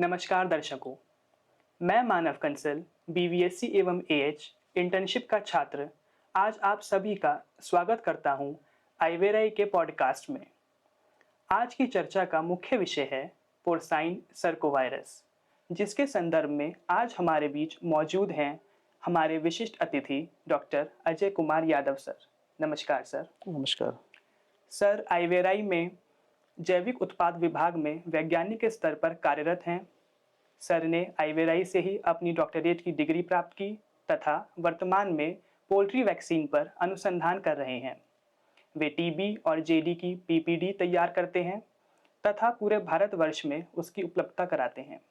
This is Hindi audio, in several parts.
नमस्कार दर्शकों, मैं मानव कंसल बीवीएससी एवं एएच इंटर्नशिप का छात्र आज आप सभी का स्वागत करता हूं आइवेराई के पॉडकास्ट में। आज की चर्चा का मुख्य विषय है पोर्साइन सर्कोवायरस, जिसके संदर्भ में आज हमारे बीच मौजूद हैं हमारे विशिष्ट अतिथि डॉक्टर अजय कुमार यादव सर। नमस्कार सर। नमस्कार सर, आइवेराई में जैविक उत्पाद विभाग में वैज्ञानिक के स्तर पर कार्यरत हैं। सर ने आइवेराई से ही अपनी डॉक्टरेट की डिग्री प्राप्त की तथा वर्तमान में पोल्ट्री वैक्सीन पर अनुसंधान कर रहे हैं। वे टीबी और जेडी की पीपीडी तैयार करते हैं तथा पूरे भारतवर्ष में उसकी उपलब्धता कराते हैं।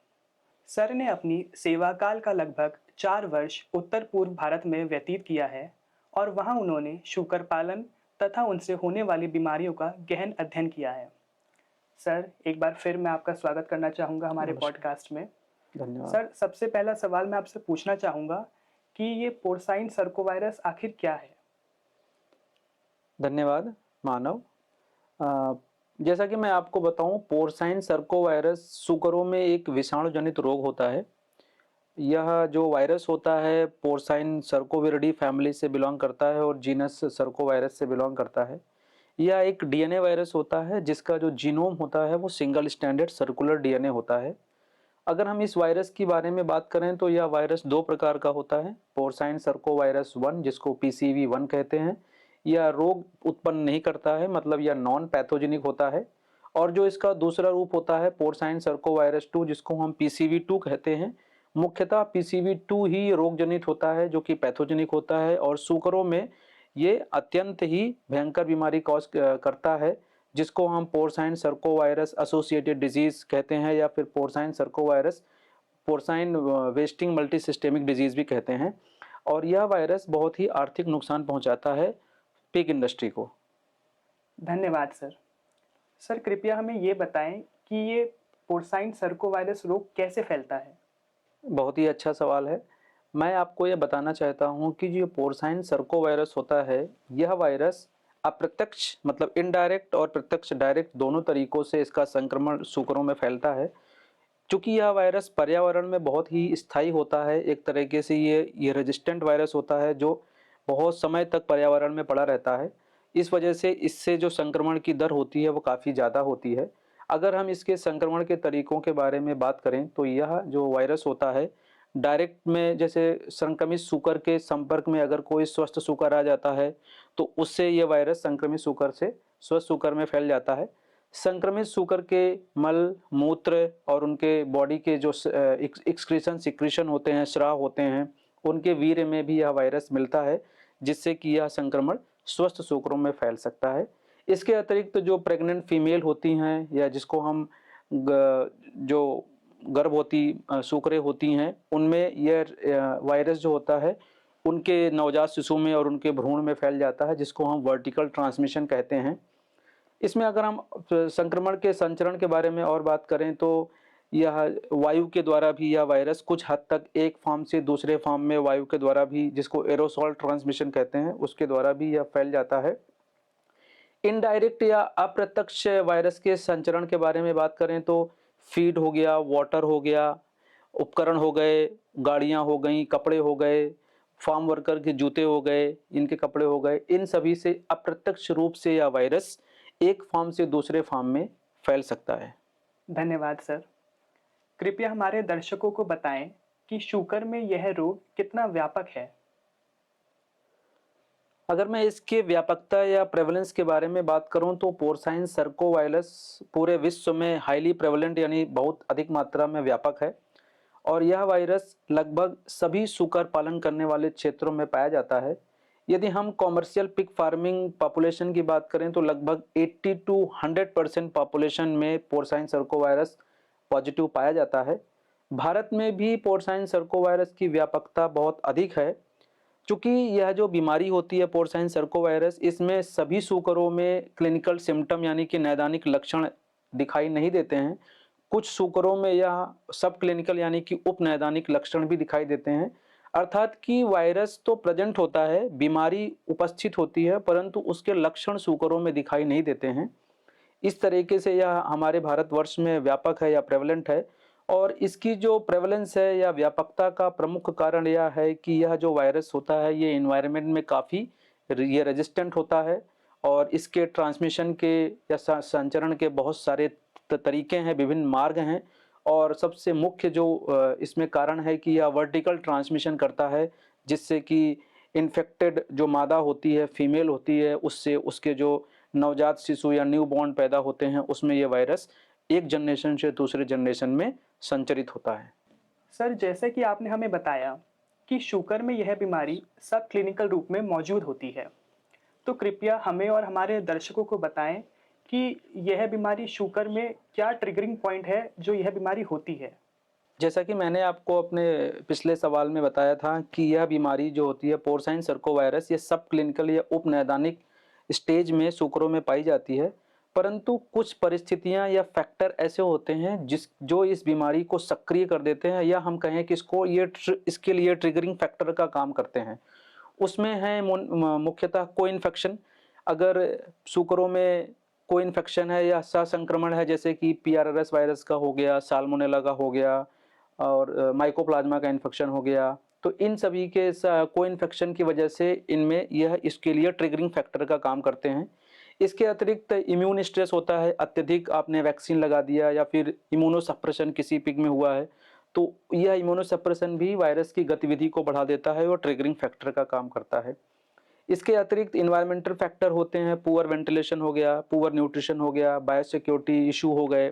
सर ने अपनी सेवाकाल का लगभग 4 वर्ष उत्तर पूर्व भारत में व्यतीत किया है और वहां उन्होंने शूकर पालन तथा उनसे होने वाली बीमारियों का गहन अध्ययन किया है। सर, एक बार फिर मैं आपका स्वागत करना चाहूँगा हमारे पॉडकास्ट में। धन्यवाद। सर, सबसे पहला सवाल मैं आपसे पूछना चाहूँगा कि ये पोर्साइन सर्कोवायरस आखिर क्या है? धन्यवाद मानव। जैसा कि मैं आपको बताऊं, पोर्साइन सर्कोवायरस सूकरों में एक विषाणु जनित रोग होता है। यह जो वायरस होता है पोर्साइन सर्कोविरिडी फैमिली से बिलोंग करता है और जीनस सर्कोवायरस से बिलोंग करता है। यह एक डीएनए वायरस होता है जिसका जो जीनोम होता है वो सिंगल स्टैंडर्ड सर्कुलर डीएनए होता है। अगर हम इस वायरस के बारे में बात करें तो यह वायरस 2 प्रकार का होता है। पोर्साइन सर्कोवायरस 1 जिसको पीसीवी1 कहते हैं, यह रोग उत्पन्न नहीं करता है, मतलब यह नॉन पैथोजेनिक होता है। और जो इसका दूसरा रूप होता है पोर्साइन सर्कोवायरस 2 जिसको हम पीसीवी2 कहते हैं, मुख्यतः पीसीवी2 ही रोगजनित होता है जो कि पैथोजेनिक होता है और सूकरों में ये अत्यंत ही भयंकर बीमारी कॉज करता है जिसको हम पोर्साइन सर्कोवायरस एसोसिएटेड डिजीज कहते हैं या फिर पोर्साइन वेस्टिंग मल्टीसिस्टेमिक डिजीज भी कहते हैं। और यह वायरस बहुत ही आर्थिक नुकसान पहुंचाता है पिग इंडस्ट्री को। धन्यवाद सर। सर, कृपया हमें ये बताएं कि ये पोर्साइन सर्कोवायरस रोग कैसे फैलता है? बहुत ही अच्छा सवाल है। मैं आपको यह बताना चाहता हूं कि जो पोर्साइन सर्कोवायरस होता है, यह वायरस अप्रत्यक्ष मतलब इनडायरेक्ट और प्रत्यक्ष डायरेक्ट दोनों तरीकों से इसका संक्रमण सूकरों में फैलता है। चूंकि यह वायरस पर्यावरण में बहुत ही स्थायी होता है, एक तरीके से ये रेजिस्टेंट वायरस होता है जो बहुत समय तक पर्यावरण में पड़ा रहता है। इस वजह से इससे जो संक्रमण की दर होती है वो काफ़ी ज़्यादा होती है। अगर हम इसके संक्रमण के तरीकों के बारे में बात करें तो यह जो वायरस होता है डायरेक्ट में, जैसे संक्रमित सूकर के संपर्क में अगर कोई स्वस्थ सूकर आ जाता है तो उससे यह वायरस संक्रमित सूकर से स्वस्थ सूकर में फैल जाता है। संक्रमित सूकर के मल, मूत्र और उनके बॉडी के जो एक्सक्रीशन सिक्रीशन होते हैं, स्राव होते हैं, उनके वीर्य में भी यह वायरस मिलता है जिससे कि यह संक्रमण स्वस्थ सूकरों में फैल सकता है। इसके अतिरिक्त जो प्रेग्नेंट फीमेल होती हैं या जिसको हम जो गर्भवती सूकरें होती हैं, उनमें यह वायरस जो होता है उनके नवजात शिशु में और उनके भ्रूण में फैल जाता है जिसको हम वर्टिकल ट्रांसमिशन कहते हैं। इसमें अगर हम संक्रमण के संचरण के बारे में और बात करें तो यह वायु के द्वारा भी यह वायरस कुछ हद तक एक फॉर्म से दूसरे फॉर्म में वायु के द्वारा भी, जिसको एरोसॉल ट्रांसमिशन कहते हैं, उसके द्वारा भी यह फैल जाता है। इनडायरेक्ट या अप्रत्यक्ष वायरस के संचरण के बारे में बात करें तो फीड हो गया, वाटर हो गया, उपकरण हो गए, गाड़ियां हो गई, कपड़े हो गए, फार्म वर्कर के जूते हो गए, इनके कपड़े हो गए, इन सभी से अप्रत्यक्ष रूप से यह वायरस एक फार्म से दूसरे फार्म में फैल सकता है। धन्यवाद सर। कृपया हमारे दर्शकों को बताएं कि शूकर में यह रोग कितना व्यापक है? अगर मैं इसके व्यापकता या प्रेवलेंस के बारे में बात करूं तो पोर्साइन सर्कोवायरस पूरे विश्व में हाईली प्रेवलेंट यानी बहुत अधिक मात्रा में व्यापक है और यह वायरस लगभग सभी सूकर पालन करने वाले क्षेत्रों में पाया जाता है। यदि हम कॉमर्शियल पिग फार्मिंग पॉपुलेशन की बात करें तो लगभग 80 to 100% पॉपुलेशन में पोर्साइन सर्कोवायरस पॉजिटिव पाया जाता है। भारत में भी पोर्साइन सर्कोवायरस की व्यापकता बहुत अधिक है। चूंकि यह जो बीमारी होती है पोर्साइन सर्कोवायरस, इसमें सभी सूकरों में क्लिनिकल सिम्टम यानी कि नैदानिक लक्षण दिखाई नहीं देते हैं। कुछ सूकरों में यह सब क्लिनिकल यानी कि उपनैदानिक लक्षण भी दिखाई देते हैं, अर्थात कि वायरस तो प्रेजेंट होता है, बीमारी उपस्थित होती है, परंतु उसके लक्षण सूकरों में दिखाई नहीं देते हैं। इस तरीके से यह हमारे भारतवर्ष में व्यापक है या प्रेवलेंट है। और इसकी जो प्रेवलेंस है या व्यापकता का प्रमुख कारण यह है कि यह जो वायरस होता है ये एनवायरनमेंट में काफ़ी ये रेजिस्टेंट होता है और इसके ट्रांसमिशन के या संचरण के बहुत सारे तरीके हैं, विभिन्न मार्ग हैं। और सबसे मुख्य जो इसमें कारण है कि यह वर्टिकल ट्रांसमिशन करता है, जिससे कि इन्फेक्टेड जो मादा होती है, फीमेल होती है, उससे उसके जो नवजात शिशु या न्यूबॉर्न पैदा होते हैं उसमें ये वायरस एक जनरेशन से दूसरे जनरेशन में संचरित होता है। सर, जैसे कि आपने हमें बताया कि शुगर में यह बीमारी सब क्लिनिकल रूप में मौजूद होती है, तो कृपया हमें और हमारे दर्शकों को बताएं कि यह बीमारी शुगर में क्या ट्रिगरिंग पॉइंट है जो यह बीमारी होती है। जैसा कि मैंने आपको अपने पिछले सवाल में बताया था कि यह बीमारी जो होती है पोर्साइन सर्कोवायरस, ये सब क्लिनिकल या उपनैदानिक स्टेज में सूकरों में पाई जाती है। परंतु कुछ परिस्थितियां या फैक्टर ऐसे होते हैं जो इस बीमारी को सक्रिय कर देते हैं, या हम कहें कि इसके लिए ट्रिगरिंग फैक्टर का काम करते हैं। उसमें है मुख्यतः को इन्फेक्शन। अगर सूकरों में को इन्फेक्शन है या सहसंक्रमण है, जैसे कि पीआरआरएस वायरस का हो गया, साल्मोनेला का हो गया और माइकोप्लाज्मा का इन्फेक्शन हो गया, तो इन सभी के को इन्फेक्शन की वजह से इनमें यह इसके लिए ट्रिगरिंग फैक्टर का काम करते हैं। इसके अतिरिक्त इम्यून स्ट्रेस होता है, अत्यधिक आपने वैक्सीन लगा दिया या फिर इम्यूनोसप्रेशन किसी पिग में हुआ है, तो यह इम्यूनोसप्रेशन भी वायरस की गतिविधि को बढ़ा देता है और ट्रिगरिंग फैक्टर का काम करता है। इसके अतिरिक्त इन्वायरमेंटल फैक्टर होते हैं, पुअर वेंटिलेशन हो गया, पुअर न्यूट्रिशन हो गया, बायोसिक्योरिटी इशू हो गए,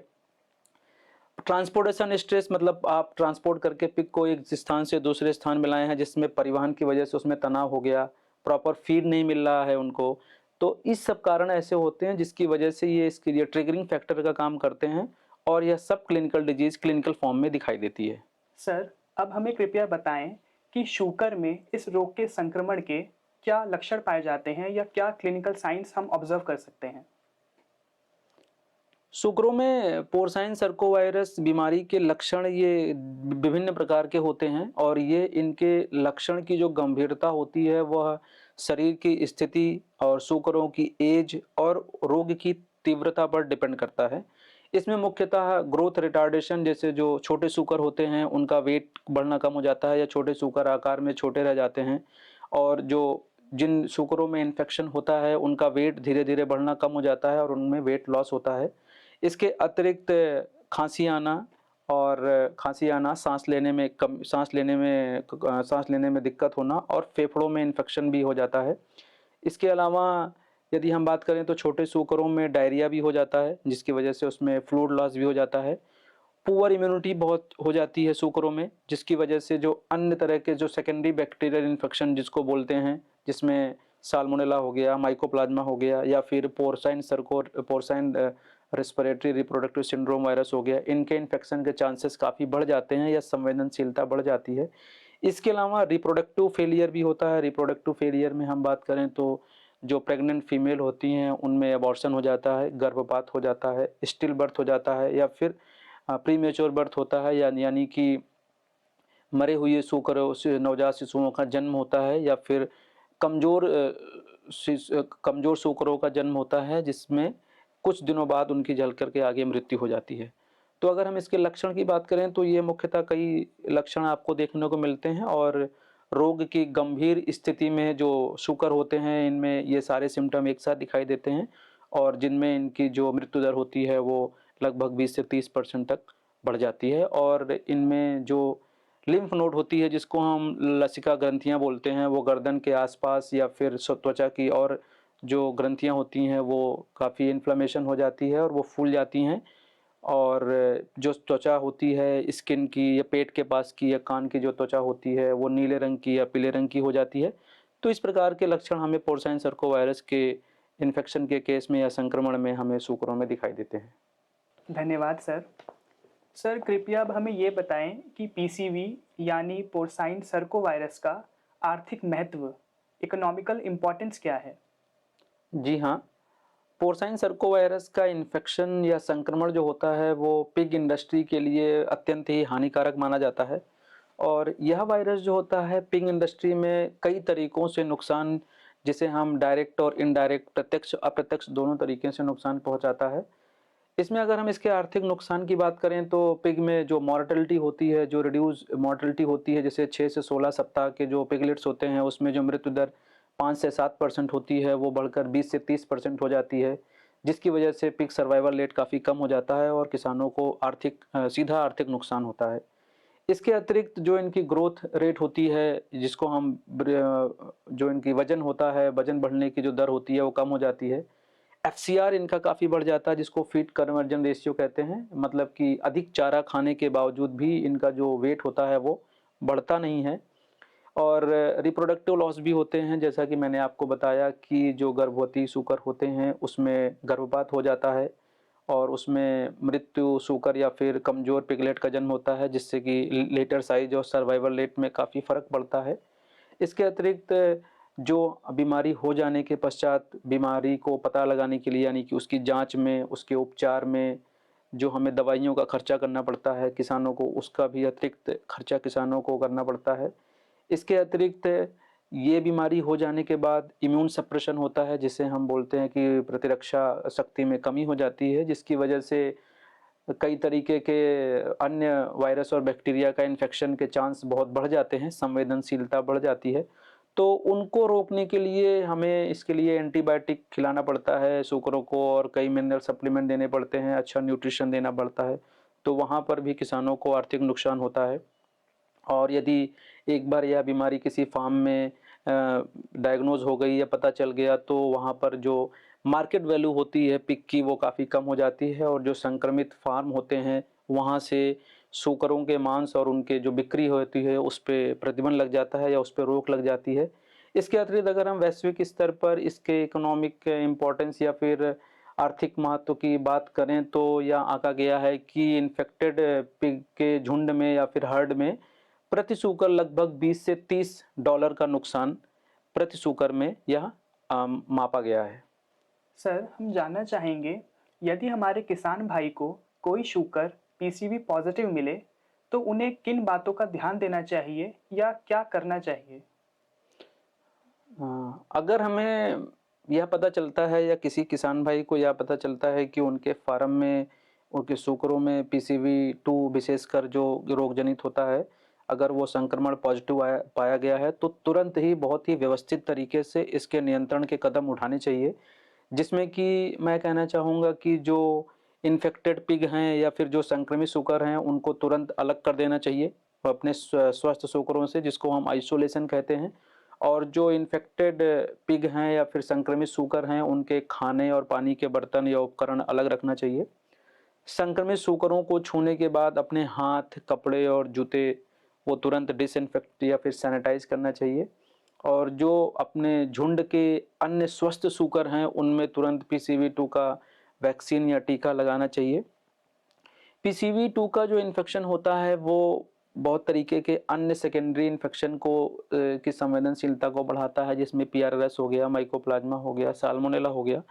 ट्रांसपोर्टेशन स्ट्रेस, मतलब आप ट्रांसपोर्ट करके पिग को एक स्थान से दूसरे स्थान में लाए हैं जिसमें परिवहन की वजह से उसमें तनाव हो गया, प्रॉपर फीड नहीं मिल रहा है उनको। तो इस सब कारण ऐसे होते हैं जिसकी वजह से ये इसके लिए ट्रिगरिंग फैक्टर का काम करते हैं और यह सब क्लिनिकल डिजीज क्लिनिकल फॉर्म में दिखाई देती है। सर, अब हमें कृपया बताएं कि शुगर में इस रोग के संक्रमण के क्या लक्षण पाए जाते हैं या क्या क्लिनिकल साइंस हम ऑब्जर्व कर सकते हैं। सूकरों में पोर्साइन सर्कोवायरस बीमारी के लक्षण ये विभिन्न प्रकार के होते हैं और ये इनके लक्षण की जो गंभीरता होती है वह शरीर की स्थिति और सूकरों की एज और रोग की तीव्रता पर डिपेंड करता है। इसमें मुख्यतः ग्रोथ रिटार्डेशन, जैसे जो छोटे सूकर होते हैं उनका वेट बढ़ना कम हो जाता है या छोटे सूकर आकार में छोटे रह जाते हैं, और जो जिन सूकरों में इन्फेक्शन होता है उनका वेट धीरे धीरे बढ़ना कम हो जाता है और उनमें वेट लॉस होता है। इसके अतिरिक्त खांसी आना और खांसी आना, सांस लेने में दिक्कत होना और फेफड़ों में इन्फेक्शन भी हो जाता है। इसके अलावा यदि हम बात करें तो छोटे सूकरों में डायरिया भी हो जाता है जिसकी वजह से उसमें फ्लूइड लॉस भी हो जाता है। पुअर इम्यूनिटी बहुत हो जाती है सूकरों में, जिसकी वजह से जो अन्य तरह के जो सेकेंडरी बैक्टीरियल इन्फेक्शन जिसको बोलते हैं, जिसमें साल्मोनेला हो गया, माइकोप्लाज्मा हो गया या फिर पोर्साइन रेस्पिरेटरी रिप्रोडक्टिव सिंड्रोम वायरस हो गया, इनके इन्फेक्शन के चांसेस काफ़ी बढ़ जाते हैं या संवेदनशीलता बढ़ जाती है। इसके अलावा रिप्रोडक्टिव फेलियर भी होता है। रिप्रोडक्टिव फेलियर में हम बात करें तो जो प्रेग्नेंट फीमेल होती हैं उनमें अबॉर्शन हो जाता है, गर्भपात हो जाता है, स्टिल बर्थ हो जाता है या फिर प्रीमेच्योर बर्थ होता है, यानी कि मरे हुए सूकरों से नवजात शिशुओं का जन्म होता है या फिर कमज़ोर कमज़ोर सूकरों का जन्म होता है जिसमें कुछ दिनों बाद उनकी जल करके आगे मृत्यु हो जाती है। तो अगर हम इसके लक्षण की बात करें तो ये मुख्यतः कई लक्षण आपको देखने को मिलते हैं और रोग की गंभीर स्थिति में जो सूकर होते हैं इनमें ये सारे सिम्टम एक साथ दिखाई देते हैं और जिनमें इनकी जो मृत्यु दर होती है वो लगभग 20 से 30% तक बढ़ जाती है। और इनमें जो लिम्फ नोड होती है जिसको हम लसिका ग्रंथियां बोलते हैं, वो गर्दन के आसपास या फिर त्वचा की और जो ग्रंथियां होती हैं वो काफ़ी इन्फ्लेमेशन हो जाती है और वो फूल जाती हैं, और जो त्वचा होती है स्किन की या पेट के पास की या कान की जो त्वचा होती है वो नीले रंग की या पीले रंग की हो जाती है। तो इस प्रकार के लक्षण हमें पोर्साइन सर्कोवायरस के इन्फेक्शन के केस में या संक्रमण में हमें सूकरों में दिखाई देते हैं। धन्यवाद सर। सर, कृपया अब हमें ये बताएं कि पीसीवी यानी पोर्साइन सर्कोवायरस का आर्थिक महत्व, इकोनॉमिकल इम्पोर्टेंस क्या है। जी हाँ, पोर्साइन सर्कोवायरस का इन्फेक्शन या संक्रमण जो होता है वो पिग इंडस्ट्री के लिए अत्यंत ही हानिकारक माना जाता है, और यह वायरस जो होता है पिग इंडस्ट्री में कई तरीकों से नुकसान, जिसे हम डायरेक्ट और इनडायरेक्ट, प्रत्यक्ष अप्रत्यक्ष दोनों तरीके से नुकसान पहुंचाता है। इसमें अगर हम इसके आर्थिक नुकसान की बात करें तो पिग में जो मॉर्टेलिटी होती है, जो रिड्यूस मॉर्टेलिटी होती है, जैसे 6 से 16 सप्ताह के जो पिगलेट्स होते हैं उसमें जो मृत्यु दर 5 से 7% होती है वो बढ़कर 20 से 30% हो जाती है, जिसकी वजह से पिग सर्वाइवल रेट काफ़ी कम हो जाता है और किसानों को सीधा आर्थिक नुकसान होता है। इसके अतिरिक्त जो इनकी ग्रोथ रेट होती है, जिसको हम जो इनकी वज़न होता है, वज़न बढ़ने की जो दर होती है वो कम हो जाती है। एफसीआर इनका काफ़ी बढ़ जाता है, जिसको फीड कन्वर्जन रेशियो कहते हैं, मतलब कि अधिक चारा खाने के बावजूद भी इनका जो वेट होता है वो बढ़ता नहीं है। और रिप्रोडक्टिव लॉस भी होते हैं, जैसा कि मैंने आपको बताया कि जो गर्भवती सूकर होते हैं उसमें गर्भपात हो जाता है और उसमें मृत्यु सूकर या फिर कमज़ोर पिगलेट का जन्म होता है, जिससे कि लेटर साइज और सर्वाइवल रेट में काफ़ी फ़र्क पड़ता है। इसके अतिरिक्त जो बीमारी हो जाने के पश्चात बीमारी को पता लगाने के लिए, यानी कि उसकी जाँच में, उसके उपचार में जो हमें दवाइयों का खर्चा करना पड़ता है किसानों को, उसका भी अतिरिक्त खर्चा किसानों को करना पड़ता है। इसके अतिरिक्त ये बीमारी हो जाने के बाद इम्यून सप्रेशन होता है, जिसे हम बोलते हैं कि प्रतिरक्षा शक्ति में कमी हो जाती है, जिसकी वजह से कई तरीके के अन्य वायरस और बैक्टीरिया का इन्फेक्शन के चांस बहुत बढ़ जाते हैं, संवेदनशीलता बढ़ जाती है। तो उनको रोकने के लिए हमें इसके लिए एंटीबायोटिक खिलाना पड़ता है सूकरों को और कई मिनरल सप्लीमेंट देने पड़ते हैं, अच्छा न्यूट्रिशन देना पड़ता है। तो वहाँ पर भी किसानों को आर्थिक नुकसान होता है। और यदि एक बार यह बीमारी किसी फार्म में डायग्नोज़ हो गई या पता चल गया तो वहाँ पर जो मार्केट वैल्यू होती है पिग की वो काफ़ी कम हो जाती है और जो संक्रमित फार्म होते हैं वहाँ से सूकरों के मांस और उनके जो बिक्री होती है उस पे प्रतिबंध लग जाता है या उस पे रोक लग जाती है। इसके अतिरिक्त अगर हम वैश्विक स्तर पर इसके इकोनॉमिक इम्पोर्टेंस या फिर आर्थिक महत्व की बात करें तो यह आंका गया है कि इन्फेक्टेड पिग के झुंड में या फिर हर्ड में प्रति सूकर लगभग 20 से 30 डॉलर का नुकसान प्रति सूकर में यह मापा गया है। सर, हम जानना चाहेंगे, यदि हमारे किसान भाई को कोई शूकर पीसीवी पॉजिटिव मिले तो उन्हें किन बातों का ध्यान देना चाहिए या क्या करना चाहिए? अगर हमें यह पता चलता है या किसी किसान भाई को यह पता चलता है कि उनके फार्म में, उनके सूकरों में पीसीवी2 विशेषकर जो रोग जनित होता है, अगर वो संक्रमण पॉजिटिव पाया गया है तो तुरंत ही बहुत ही व्यवस्थित तरीके से इसके नियंत्रण के कदम उठाने चाहिए। जिसमें कि मैं कहना चाहूँगा कि जो इन्फेक्टेड पिग हैं या फिर जो संक्रमित सूकर हैं उनको तुरंत अलग कर देना चाहिए अपने स्वस्थ सूकरों से, जिसको हम आइसोलेशन कहते हैं। और जो इन्फेक्टेड पिग हैं या फिर संक्रमित सूकर हैं उनके खाने और पानी के बर्तन या उपकरण अलग रखना चाहिए। संक्रमित सूकरों को छूने के बाद अपने हाथ, कपड़े और जूते वो तुरंत डिसइंफेक्ट या फिर सैनिटाइज करना चाहिए। और जो अपने झुंड के अन्य स्वस्थ सूकर हैं उनमें तुरंत पीसीवी2 का वैक्सीन या टीका लगाना चाहिए। पीसीवी2 का जो इन्फेक्शन होता है वो बहुत तरीके के अन्य सेकेंडरी इन्फेक्शन को की संवेदनशीलता को बढ़ाता है, जिसमें पीआरएस हो गया, माइकोप्लाज्मा हो गया, साल्मोनेला हो गया।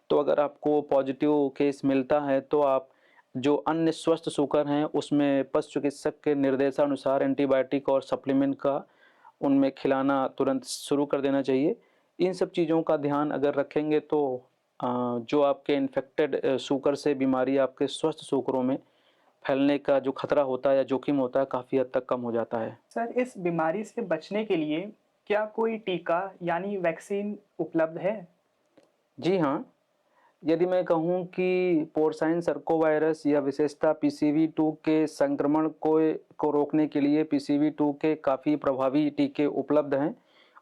तो अगर आपको पॉजिटिव केस मिलता है तो आप जो अन्य स्वस्थ सूकर हैं उसमें पशु चिकित्सक के निर्देशानुसार एंटीबायोटिक और सप्लीमेंट का उनमें खिलाना तुरंत शुरू कर देना चाहिए। इन सब चीज़ों का ध्यान अगर रखेंगे तो जो आपके इन्फेक्टेड सूकर से बीमारी आपके स्वस्थ सूकरों में फैलने का जो खतरा होता है या जोखिम होता है काफ़ी हद तक कम हो जाता है। सर, इस बीमारी से बचने के लिए क्या कोई टीका यानी वैक्सीन उपलब्ध है? जी हाँ, यदि मैं कहूँ कि पोर्साइन सर्कोवायरस या विशेषता पीसीवी2 के संक्रमण को रोकने के लिए पीसीवी2 के काफ़ी प्रभावी टीके उपलब्ध हैं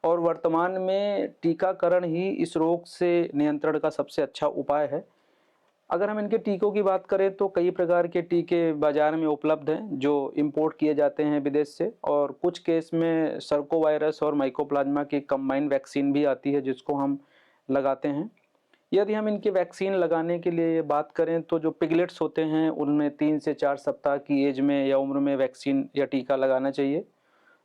और वर्तमान में टीकाकरण ही इस रोग से नियंत्रण का सबसे अच्छा उपाय है। अगर हम इनके टीकों की बात करें तो कई प्रकार के टीके बाज़ार में उपलब्ध हैं जो इंपोर्ट किए जाते हैं विदेश से, और कुछ केस में सर्कोवायरस और माइकोप्लाज्मा की कंबाइंड वैक्सीन भी आती है जिसको हम लगाते हैं। यदि हम इनकी वैक्सीन लगाने के लिए बात करें तो जो पिगलेट्स होते हैं उनमें 3 से 4 सप्ताह की एज में या उम्र में वैक्सीन या टीका लगाना चाहिए।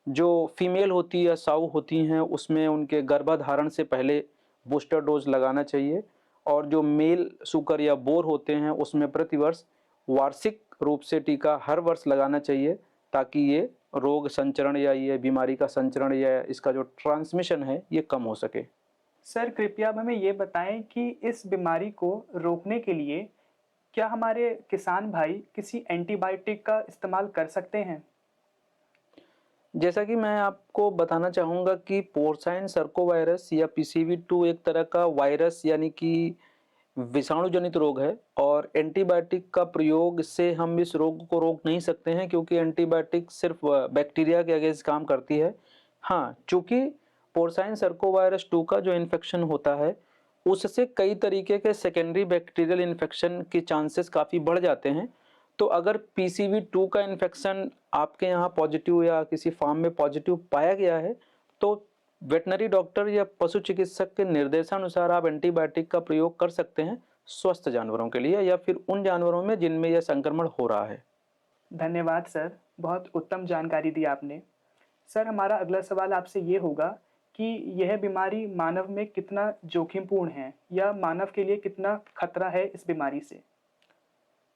जो फीमेल होती है या साऊ होती हैं उसमें उनके गर्भाधारण से पहले बूस्टर डोज लगाना चाहिए। और जो मेल सूकर या बोर होते हैं उसमें प्रतिवर्ष वार्षिक रूप से टीका हर वर्ष लगाना चाहिए, ताकि ये रोग संचरण या ये बीमारी का संचरण या इसका जो ट्रांसमिशन है ये कम हो सके। सर, कृपया आप हमें ये बताएं कि इस बीमारी को रोकने के लिए क्या हमारे किसान भाई किसी एंटीबायोटिक का इस्तेमाल कर सकते हैं? जैसा कि मैं आपको बताना चाहूँगा कि पोर्साइन सर्कोवायरस या पीसीवी2 एक तरह का वायरस यानी कि विषाणु जनित रोग है और एंटीबायोटिक का प्रयोग से हम इस रोग को रोक नहीं सकते हैं, क्योंकि एंटीबायोटिक सिर्फ बैक्टीरिया के अगेंस्ट काम करती है। हाँ, चूँकि पोर्साइन सर्कोवायरस 2 का जो इन्फेक्शन होता है, उससे कई तरीके के सेकेंडरी बैक्टीरियल इन्फेक्शन के चांसेस काफ़ी बढ़ जाते हैं। तो अगर पीसीवी2 का इन्फेक्शन आपके यहाँ पॉजिटिव या किसी फार्म में पॉजिटिव पाया गया है, तो वेटनरी डॉक्टर या पशु चिकित्सक के निर्देशानुसार आप एंटीबायोटिक का प्रयोग कर सकते हैं स्वस्थ जानवरों के लिए या फिर उन जानवरों में जिनमें यह संक्रमण हो रहा है। धन्यवाद सर, बहुत उत्तम जानकारी दी आपने। सर, हमारा अगला सवाल आपसे ये होगा कि यह बीमारी मानव में कितना जोखिमपूर्ण है या मानव के लिए कितना खतरा है इस बीमारी से?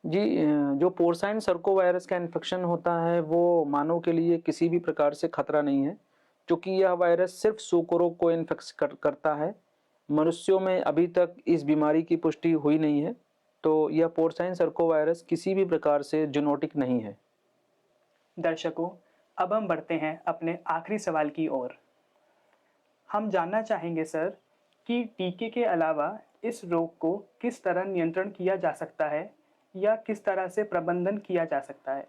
जी, जो पोर्साइन सर्कोवायरस का इन्फेक्शन होता है वो मानव के लिए किसी भी प्रकार से खतरा नहीं है, क्योंकि यह वायरस सिर्फ सूकरों को करता है। मनुष्यों में अभी तक इस बीमारी की पुष्टि हुई नहीं है, तो यह पोर्साइन सर्कोवायरस किसी भी प्रकार से जूनोटिक नहीं है। दर्शकों, अब हम बढ़ते हैं अपने आखिरी सवाल की ओर। हम जानना चाहेंगे सर कि टीके के अलावा इस रोग को किस तरह नियंत्रण किया जा सकता है या किस तरह से प्रबंधन किया जा सकता है?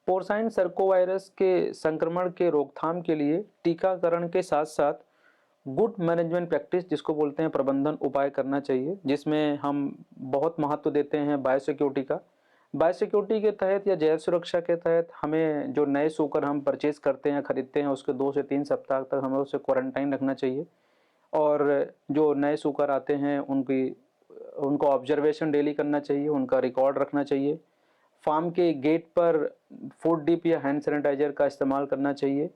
पोर्साइन सर्कोवायरस के संक्रमण के रोकथाम के लिए टीकाकरण के साथ साथ गुड मैनेजमेंट प्रैक्टिस, जिसको बोलते हैं प्रबंधन उपाय करना चाहिए, जिसमें हम बहुत महत्व देते हैं बायोसिक्योरिटी का। बायोसिक्योरिटी के तहत या जैव सुरक्षा के तहत हमें जो नए सूकर हम परचेज करते हैं, खरीदते हैं, उसके 2 से 3 सप्ताह तक हमें उसे क्वारंटाइन रखना चाहिए। और जो नए सूकर आते हैं उनको ऑब्जर्वेशन डेली करना चाहिए, उनका रिकॉर्ड रखना चाहिए। फार्म के गेट पर फुट डिप या हैंड सैनिटाइजर का इस्तेमाल करना चाहिए।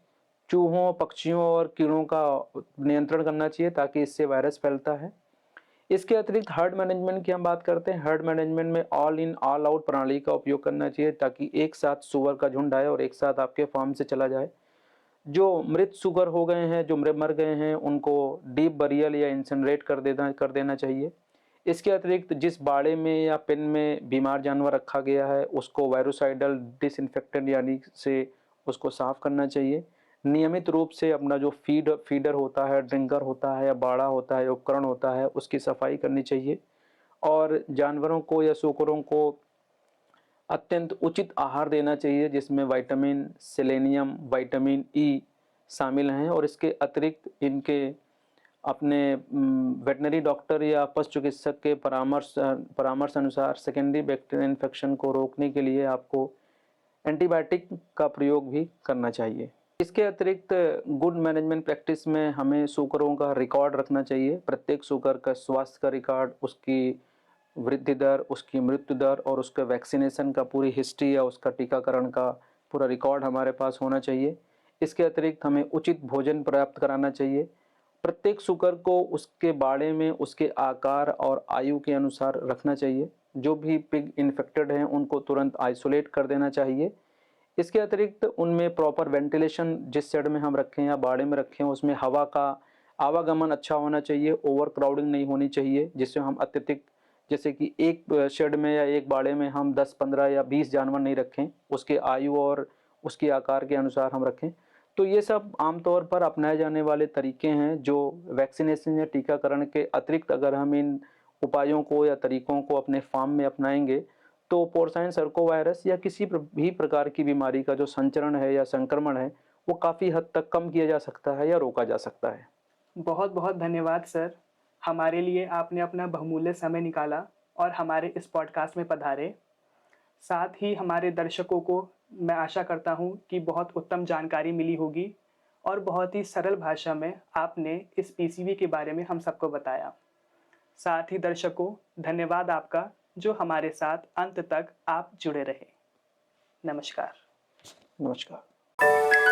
चूहों, पक्षियों और कीड़ों का नियंत्रण करना चाहिए ताकि इससे वायरस फैलता है। इसके अतिरिक्त हर्ड मैनेजमेंट की हम बात करते हैं। हर्ड मैनेजमेंट में ऑल इन ऑल आउट प्रणाली का उपयोग करना चाहिए ताकि एक साथ सूअर का झुंड आए और एक साथ आपके फार्म से चला जाए। जो मृत सूअर हो गए हैं, जो मर गए हैं, उनको डीप बरियल या इंसिनरेट कर देना चाहिए। इसके अतिरिक्त जिस बाड़े में या पेन में बीमार जानवर रखा गया है उसको वायरोसाइडल डिसइंफेक्टेंट यानी से उसको साफ करना चाहिए। नियमित रूप से अपना जो फीडर होता है, ड्रिंकर होता है या बाड़ा होता है, उपकरण होता है, उसकी सफाई करनी चाहिए। और जानवरों को या सूकरों को अत्यंत उचित आहार देना चाहिए जिसमें विटामिन, सेलेनियम, विटामिन ई शामिल हैं। और इसके अतिरिक्त इनके अपने वेटनरी डॉक्टर या पशु चिकित्सक के परामर्श अनुसार सेकेंडरी बैक्टीरियल इन्फेक्शन को रोकने के लिए आपको एंटीबायोटिक का प्रयोग भी करना चाहिए। इसके अतिरिक्त गुड मैनेजमेंट प्रैक्टिस में हमें सूकरों का रिकॉर्ड रखना चाहिए। प्रत्येक सूकर का स्वास्थ्य का रिकॉर्ड, उसकी वृद्धि दर, उसकी मृत्यु दर और उसका वैक्सीनेशन का पूरी हिस्ट्री या उसका टीकाकरण का पूरा रिकॉर्ड हमारे पास होना चाहिए। इसके अतिरिक्त हमें उचित भोजन प्राप्त कराना चाहिए। प्रत्येक सूकर को उसके बाड़े में उसके आकार और आयु के अनुसार रखना चाहिए। जो भी पिग इन्फेक्टेड हैं उनको तुरंत आइसोलेट कर देना चाहिए। इसके अतिरिक्त उनमें प्रॉपर वेंटिलेशन, जिस शेड में हम रखें या बाड़े में रखें उसमें हवा का आवागमन अच्छा होना चाहिए, ओवर क्राउडिंग नहीं होनी चाहिए जिससे हम अत्यधिक, जैसे कि एक शेड में या एक बाड़े में हम 10, 15 या 20 जानवर नहीं रखें, उसके आयु और उसके आकार के अनुसार हम रखें। तो ये सब आमतौर पर अपनाए जाने वाले तरीके हैं जो वैक्सीनेशन या टीकाकरण के अतिरिक्त अगर हम इन उपायों को या तरीकों को अपने फार्म में अपनाएंगे तो पोर्साइन सर्कोवायरस या किसी भी प्रकार की बीमारी का जो संचरण है या संक्रमण है वो काफ़ी हद तक कम किया जा सकता है या रोका जा सकता है। बहुत बहुत धन्यवाद सर, हमारे लिए आपने अपना बहुमूल्य समय निकाला और हमारे इस पॉडकास्ट में पधारे। साथ ही हमारे दर्शकों को मैं आशा करता हूँ कि बहुत उत्तम जानकारी मिली होगी और बहुत ही सरल भाषा में आपने इस पीसीवी के बारे में हम सबको बताया। साथ ही दर्शकों, धन्यवाद आपका जो हमारे साथ अंत तक आप जुड़े रहे। नमस्कार। नमस्कार।